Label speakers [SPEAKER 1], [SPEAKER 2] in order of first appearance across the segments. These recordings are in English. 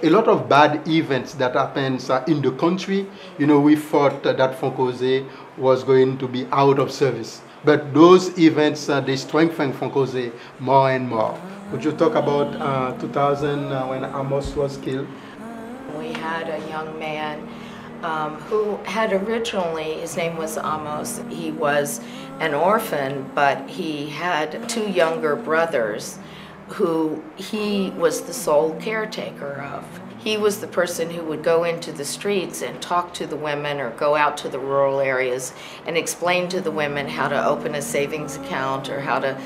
[SPEAKER 1] a lot of bad events that happens in the country. You know, we thought that Fonkoze was going to be out of service. But those events, they strengthen Fonkoze more and more. Would you talk about 2000 when Amos was killed?
[SPEAKER 2] We had a young man who had originally, his name was Amos. He was an orphan, but he had two younger brothers who he was the sole caretaker of. He was the person who would go into the streets and talk to the women or go out to the rural areas and explain to the women how to open a savings account or how to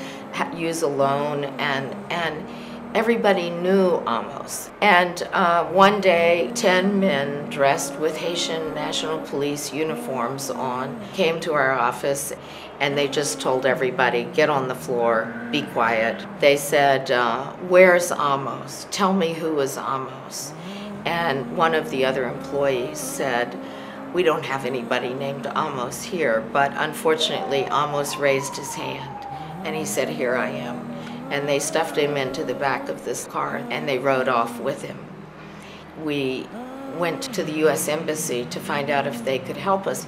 [SPEAKER 2] use a loan, and everybody knew Amos. And one day, 10 men dressed with Haitian National Police uniforms on came to our office, and they just told everybody, get on the floor, be quiet. They said, where's Amos? Tell me who is Amos. And one of the other employees said, we don't have anybody named Amos here, but unfortunately Amos raised his hand and he said, here I am. And they stuffed him into the back of this car and they rode off with him. We went to the U.S. Embassy to find out if they could help us.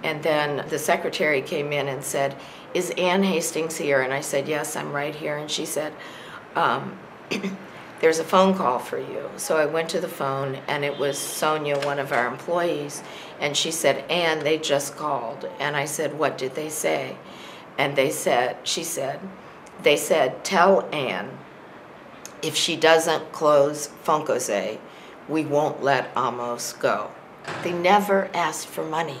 [SPEAKER 2] And then the secretary came in and said, is Ann Hastings here? And I said, yes, I'm right here. And she said, there's a phone call for you. So I went to the phone and it was Sonia, one of our employees. And she said, Ann, they just called. And I said, what did they say? And they said, they said, tell Ann, if she doesn't close Fonkoze, we won't let Amos go. They never asked for money.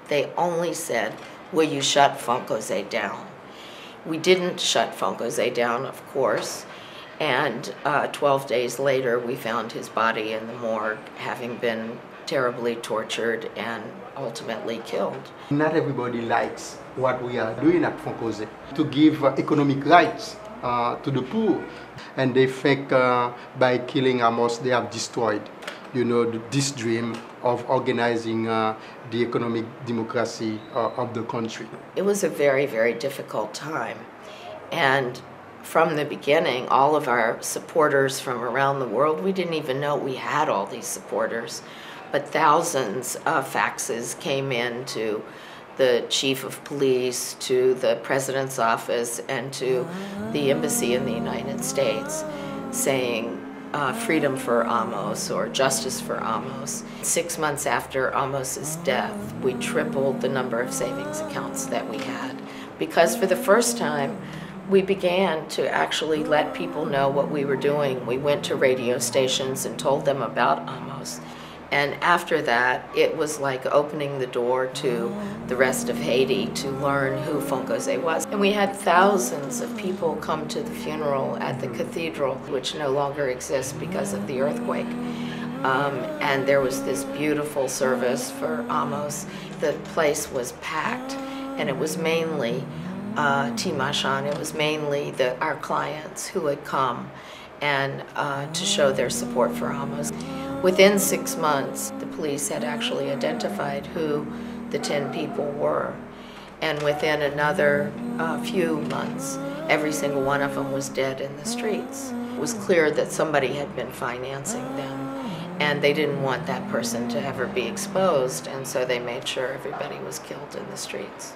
[SPEAKER 2] They only said, will you shut Fonkoze down? We didn't shut Fonkoze down, of course, and 12 days later we found his body in the morgue, having been terribly tortured and ultimately killed.
[SPEAKER 1] Not everybody likes what we are doing at Fonkoze, to give economic rights to the poor. And they think by killing Amos they have destroyed, you know, this dream of organizing the economic democracy of the country.
[SPEAKER 2] It was a very, very difficult time. And from the beginning, all of our supporters from around the world, we didn't even know we had all these supporters, but thousands of faxes came in to the chief of police, to the president's office, and to the embassy in the United States saying freedom for Amos or justice for Amos. 6 months after Amos's death, we tripled the number of savings accounts that we had, because for the first time we began to actually let people know what we were doing. We went to radio stations and told them about Amos. And after that, it was like opening the door to the rest of Haiti to learn who Fonkoze was. And we had thousands of people come to the funeral at the cathedral, which no longer exists because of the earthquake. And there was this beautiful service for Amos. The place was packed, and it was mainly Timachan. It was mainly our clients who had come and to show their support for Amos. Within 6 months, the police had actually identified who the 10 people were. And within another few months, every single one of them was dead in the streets. It was clear that somebody had been financing them, and they didn't want that person to ever be exposed, and so they made sure everybody was killed in the streets.